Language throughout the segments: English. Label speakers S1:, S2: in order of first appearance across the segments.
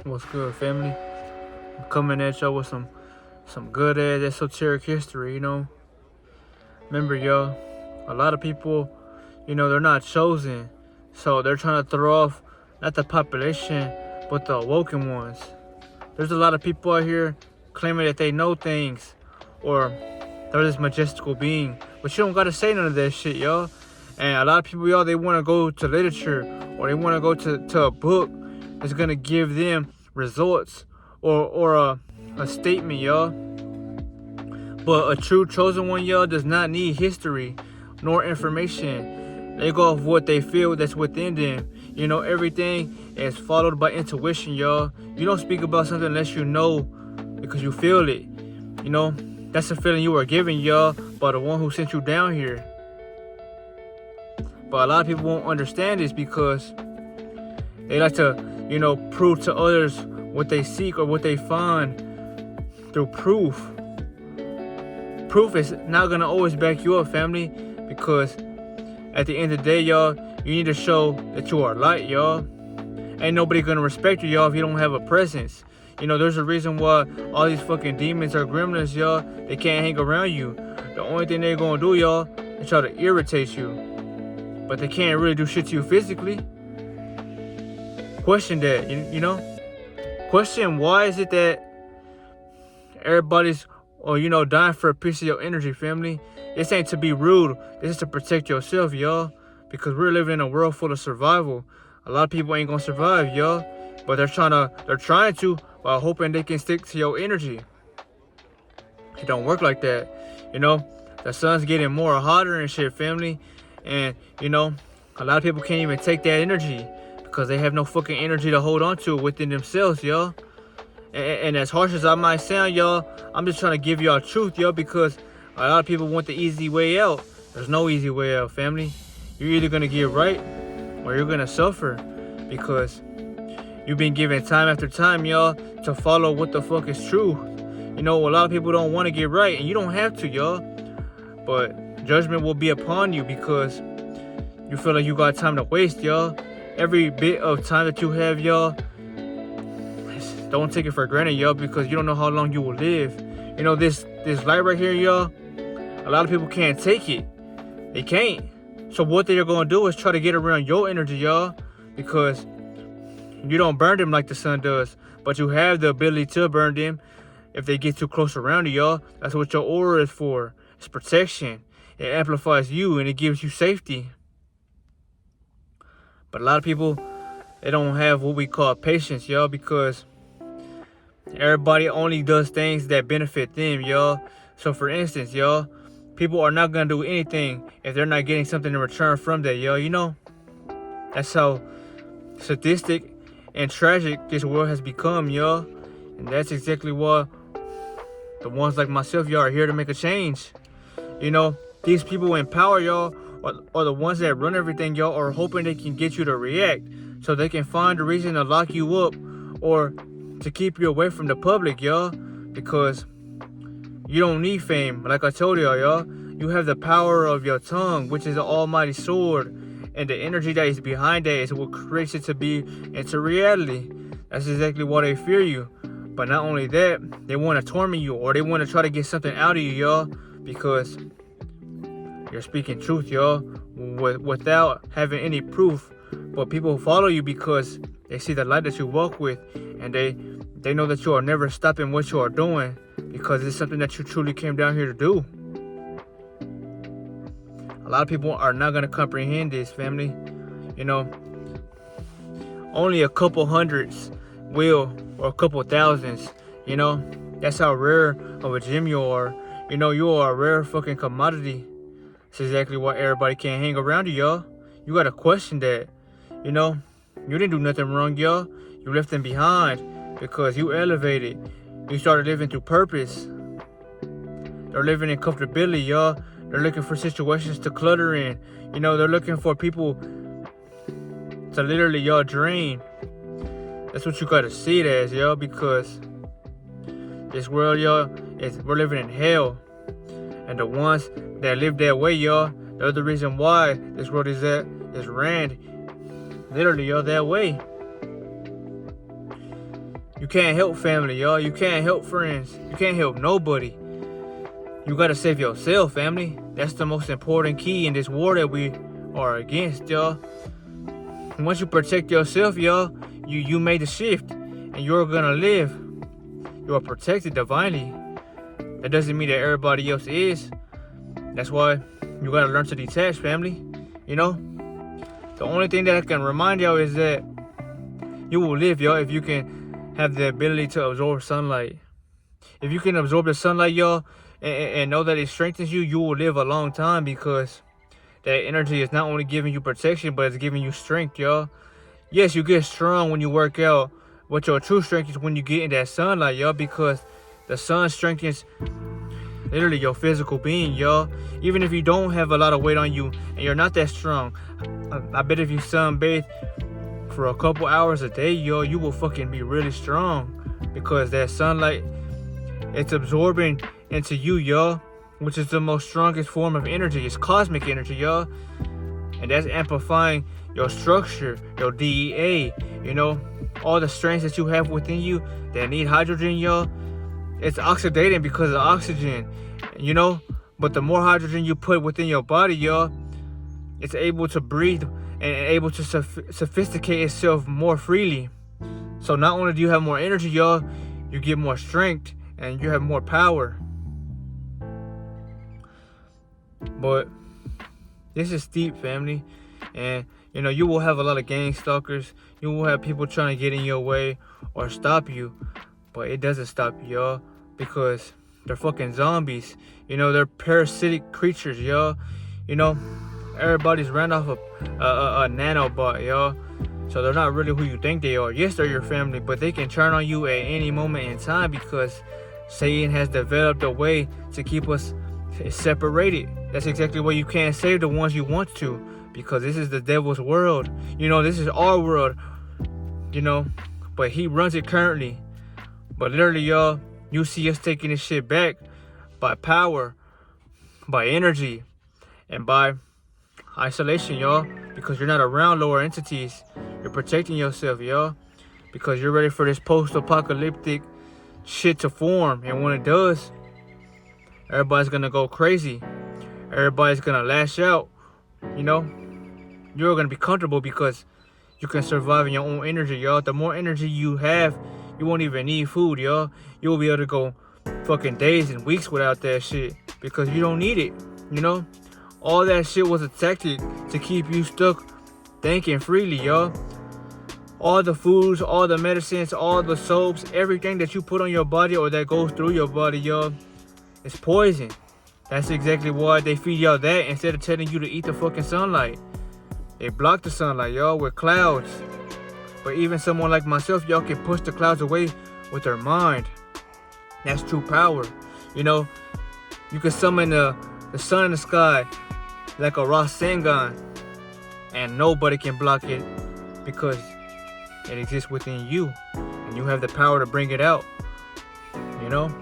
S1: What's good, family? I'm coming at y'all with some good ass esoteric history. Remember, y'all, a lot of people, they're not chosen, so they're trying to throw off not the population, but the awoken ones. There's a lot of people out here claiming that they know things, or they're this majestical being, but you don't gotta say none of that shit, y'all. And a lot of people, y'all, they want to go to literature, or they want to go to a book that's gonna give them results, or a statement, y'all. But a true chosen one, y'all, does not need history nor information. They go off what they feel that's within them. Everything is followed by intuition, y'all. You don't speak about something unless you know because you feel it. That's a feeling you were given, y'all, by the one who sent you down here. But a lot of people won't understand this because they like to, prove to others what they seek or what they find through proof. Proof is not gonna always back you up, family, because at the end of the day, y'all, you need to show that you are light, y'all. Ain't nobody gonna respect you, y'all, if you don't have a presence. There's a reason why all these fucking demons or gremlins, y'all, they can't hang around you. The only thing they're gonna do, y'all, is try to irritate you. But they can't really do shit to you physically. Question that, Question why is it that everybody's dying for a piece of your energy, family. This ain't to be rude. This is to protect yourself, y'all. Because we're living in a world full of survival. A lot of people ain't gonna survive, y'all. But they're trying to while hoping they can stick to your energy. It don't work like that. The sun's getting more hotter and shit, family. And, a lot of people can't even take that energy because they have no fucking energy to hold on to within themselves, y'all. And as harsh as I might sound, y'all, I'm just trying to give y'all truth, y'all, because a lot of people want the easy way out. There's no easy way out, family. You're either going to get right or you're going to suffer because you've been given time after time, y'all, to follow what the fuck is true. A lot of people don't want to get right, and you don't have to, y'all. But judgment will be upon you because you feel like you got time to waste, y'all. Every bit of time that you have, y'all, don't take it for granted, y'all, because you don't know how long you will live. This light right here, y'all, a lot of people can't take it. They can't. So what they're going to do is try to get around your energy, y'all, because you don't burn them like the sun does, but you have the ability to burn them if they get too close around you, y'all. That's what your aura is for. It's protection. It amplifies you and it gives you safety. But a lot of people, they don't have what we call patience, y'all, because everybody only does things that benefit them, y'all. So for instance, y'all, people are not gonna do anything if they're not getting something in return from that, y'all. That's how sadistic and tragic this world has become, y'all. And that's exactly why the ones like myself, y'all, are here to make a change. These people in power, y'all, are the ones that run everything, y'all, are hoping they can get you to react so they can find a reason to lock you up or to keep you away from the public, y'all, because you don't need fame. Like I told y'all, you have the power of your tongue, which is the almighty sword, and the energy that is behind that is what creates it to be into reality. That's exactly why they fear you. But not only that, they want to torment you, or they want to try to get something out of you, y'all, because you're speaking truth, y'all, without having any proof. But people follow you because they see the light that you walk with, and they know that you are never stopping what you are doing because it's something that you truly came down here to do. A lot of people are not going to comprehend this, family. Only a couple hundreds will, or a couple thousands. That's how rare of a gem you are. You are a rare fucking commodity. That's exactly why everybody can't hang around you, y'all. You gotta question that. You didn't do nothing wrong, y'all. You left them behind because you elevated. You started living through purpose. They're living in comfortability, y'all. They're looking for situations to clutter in. They're looking for people to literally, y'all, drain. That's what you gotta see it as, y'all, because this world, y'all, we're living in hell. And the ones that live that way, y'all, they're the reason why this world is ran literally, y'all, that way. You can't help family, y'all. You can't help friends. You can't help nobody. You gotta save yourself, family. That's the most important key in this war that we are against, y'all. Once you protect yourself, y'all, you made the shift, and you're gonna live. You are protected divinely. That doesn't mean that everybody else is. That's why you gotta learn to detach, family. You know, the only thing that I can remind y'all is that you will live, y'all, if you can have the ability to absorb sunlight. If you can absorb the sunlight, y'all, and know that it strengthens you, you will live a long time, because that energy is not only giving you protection, but it's giving you strength, y'all. Yes, you get strong when you work out, but your true strength is when you get in that sunlight, y'all, because the sun strengthens literally your physical being, y'all. Even if you don't have a lot of weight on you and you're not that strong, I bet if you sunbathe for a couple hours a day, y'all, you will fucking be really strong, because that sunlight, it's absorbing into you, y'all, which is the most strongest form of energy. It's cosmic energy, y'all, and that's amplifying your structure, your DEA, you know, all the strengths that you have within you that need hydrogen, y'all. It's oxidating because of oxygen, you know, but the more hydrogen you put within your body, y'all, it's able to breathe and able to sophisticate itself more freely. So not only do you have more energy, y'all, you get more strength and you have more power. But this is steep, family, and you know, you will have a lot of gang stalkers. You will have people trying to get in your way or stop you, but it doesn't stop you, y'all, because they're fucking zombies. You know, they're parasitic creatures, y'all. You know, everybody's ran off a nanobot, y'all. So they're not really who you think they are. Yes, they're your family, but they can turn on you at any moment in time, because Satan has developed a way to keep us separated. That's exactly why you can't save the ones you want to, because this is the devil's world. You know, this is our world, you know, but he runs it currently. But literally, y'all, you see us taking this shit back by power, by energy, and by isolation, y'all, because you're not around lower entities. You're protecting yourself, y'all, because you're ready for this post-apocalyptic shit to form. And when it does, everybody's gonna go crazy. Everybody's gonna lash out. You know, you're gonna be comfortable because you can survive in your own energy, y'all. The more energy you have, you won't even need food, y'all. You will be able to go fucking days and weeks without that shit, because you don't need it, you know. All that shit was a tactic to keep you stuck thinking freely, y'all. All the foods, all the medicines, all the soaps, everything that you put on your body or that goes through your body, y'all, it's poison. That's exactly why they feed y'all that instead of telling you to eat the fucking sunlight. They block the sunlight, y'all, with clouds. But even someone like myself, y'all, can push the clouds away with their mind. That's true power. You know, you can summon the sun in the sky like a Rasengan, and nobody can block it because it exists within you, and you have the power to bring it out. You know,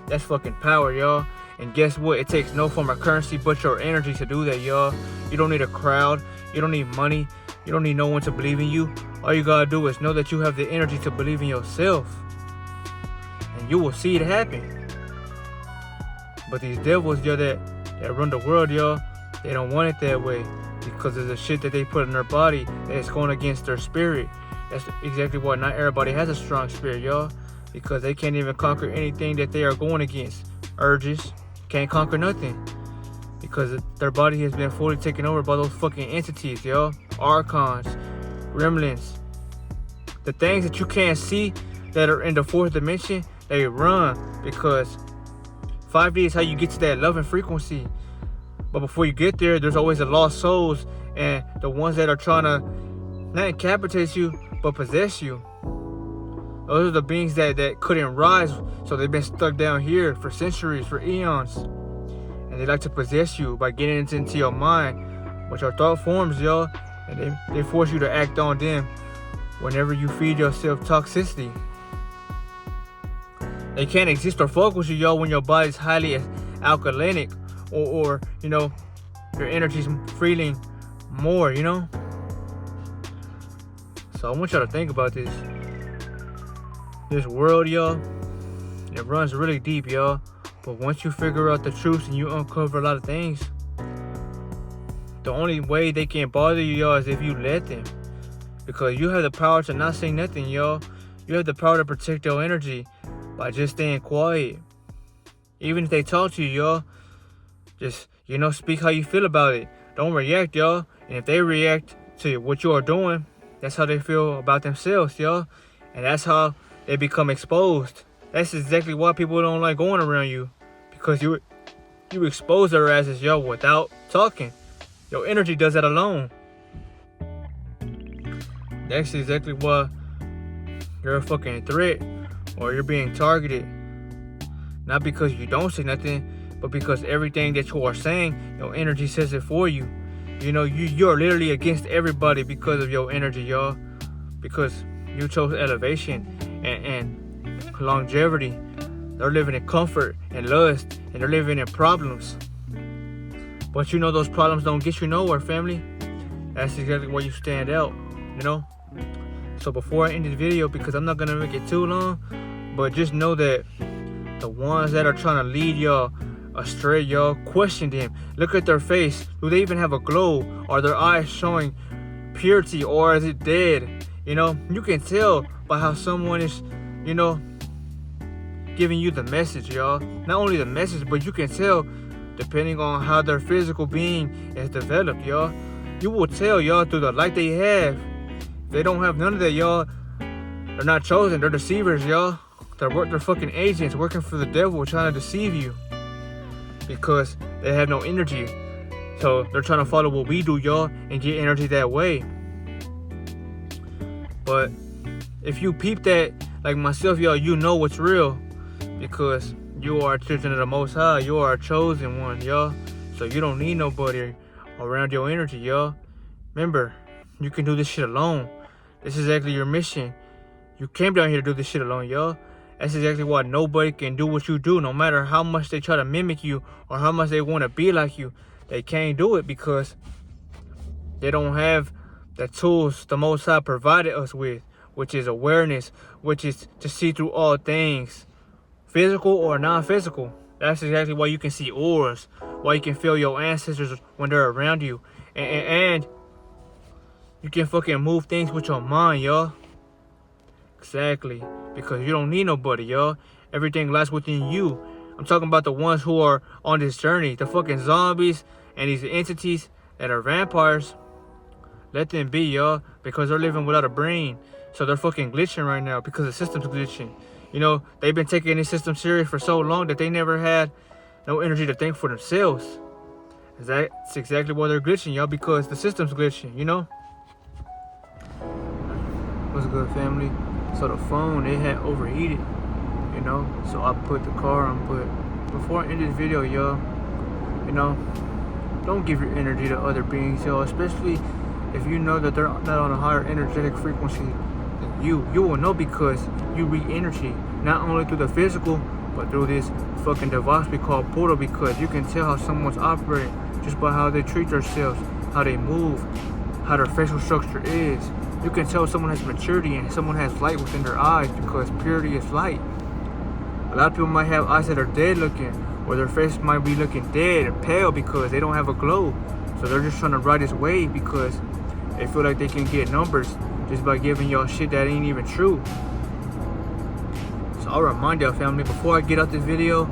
S1: that's fucking power, y'all. And guess what? It takes no form of currency but your energy to do that, y'all. You don't need a crowd. You don't need money. You don't need no one to believe in you. All you gotta do is know that you have the energy to believe in yourself, and you will see it happen. But these devils, y'all, that run the world, y'all, they don't want it that way, because of the shit that they put in their body that is going against their spirit. That's exactly why not everybody has a strong spirit, y'all, because they can't even conquer anything that they are going against. Urges can't conquer nothing, because their body has been fully taken over by those fucking entities, y'all. Archons, gremlins, the things that you can't see that are in the fourth dimension, they run, because 5D is how you get to that loving frequency. But before you get there, there's always the lost souls and the ones that are trying to not incapacitate you, but possess you. Those are the beings that couldn't rise, so they've been stuck down here for centuries, for eons. And they like to possess you by getting into your mind, which are thought forms, y'all. And they force you to act on them whenever you feed yourself toxicity. They can't exist or focus you, y'all, when your body's highly alkalinic, or you know, your energy's feeling more, you know. So I want y'all to think about this. This world, y'all, it runs really deep, y'all. But once you figure out the truth and you uncover a lot of things, the only way they can bother you, y'all, is if you let them. Because you have the power to not say nothing, y'all. You have the power to protect your energy by just staying quiet. Even if they talk to you, y'all, just, speak how you feel about it. Don't react, y'all. And if they react to what you are doing, that's how they feel about themselves, y'all. And that's how they become exposed. That's exactly why people don't like going around you. Because you expose their asses, y'all, without talking. Your energy does that alone. That's exactly why you're a fucking threat or you're being targeted. Not because you don't say nothing, but because everything that you are saying, your energy says it for you. You're literally against everybody because of your energy, y'all. Because you chose elevation and longevity. They're living in comfort and lust, and they're living in problems. But those problems don't get you nowhere, family. That's exactly where you stand out, So before I end this video, because I'm not going to make it too long, but just know that the ones that are trying to lead y'all astray, y'all, question them. Look at their face. Do they even have a glow? Are their eyes showing purity, or is it dead? You can tell by how someone is, giving you the message, y'all. Not only the message, but you can tell depending on how their physical being is developed, y'all. You will tell, y'all, through the light they have. If they don't have none of that, y'all, they're not chosen. They're deceivers, y'all. They're fucking agents working for the devil, trying to deceive you because they have no energy. So they're trying to follow what we do, y'all, and get energy that way. But if you peep that, like myself, y'all, you know what's real because you are children of the Most High. You are a chosen one, y'all. So you don't need nobody around your energy, y'all. Remember, you can do this shit alone. This is exactly your mission. You came down here to do this shit alone, y'all. That's exactly why nobody can do what you do, no matter how much they try to mimic you or how much they want to be like you. They can't do it because they don't have the tools the Most High provided us with, which is awareness, which is to see through all things, physical or non-physical. That's exactly why you can see auras, why you can feel your ancestors when they're around you, and you can fucking move things with your mind, y'all. Exactly. Because you don't need nobody, y'all. Everything lies within you. I'm talking about the ones who are on this journey. The fucking zombies and these entities that are vampires. Let them be, y'all. Because they're living without a brain. So they're fucking glitching right now because the system's glitching. They've been taking this system serious for so long that they never had no energy to think for themselves. That's exactly why they're glitching, y'all. Because the system's glitching, What's good, family? So the phone, it had overheated, so I put the car on. But before I end this video, y'all, don't give your energy to other beings, y'all, especially if you know that they're not on a higher energetic frequency than you. You will know because you read energy, not only through the physical, but through this fucking device we call portal, because you can tell how someone's operating just by how they treat themselves, how they move, how their facial structure is. You can tell someone has maturity and someone has light within their eyes because purity is light. A lot of people might have eyes that are dead looking, or their face might be looking dead and pale because they don't have a glow. So they're just trying to ride this wave because they feel like they can get numbers just by giving y'all shit that ain't even true. So I'll remind y'all, family, before I get out this video,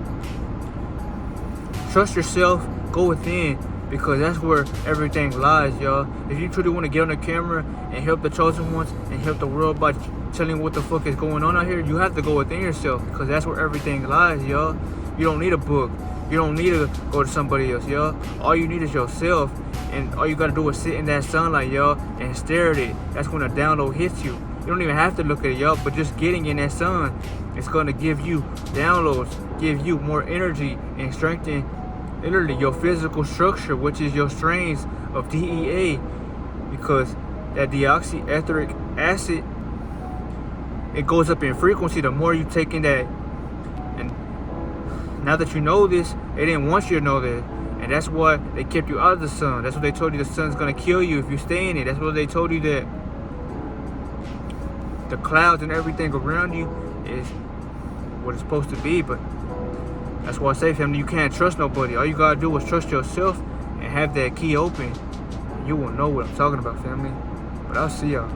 S1: trust yourself, go within. Because that's where everything lies, y'all. If you truly want to get on the camera and help the chosen ones and help the world by telling what the fuck is going on out here, you have to go within yourself. Because that's where everything lies, y'all. You don't need a book. You don't need to go to somebody else, y'all. All you need is yourself. And all you got to do is sit in that sunlight, y'all, and stare at it. That's when a download hits you. You don't even have to look at it, y'all. But just getting in that sun, it's going to give you downloads, give you more energy and strengthen literally your physical structure, which is your strains of DEA, because that deoxyetheric acid, it goes up in frequency the more you take in that. And now that you know this, they didn't want you to know that, and that's why they kept you out of the sun. That's what they told you, the sun's gonna kill you if you stay in it. That's what they told you, that the clouds and everything around you is what it's supposed to be. But that's why I say, family, you can't trust nobody. All you gotta do is trust yourself and have that key open. You will know what I'm talking about, family. But I'll see y'all.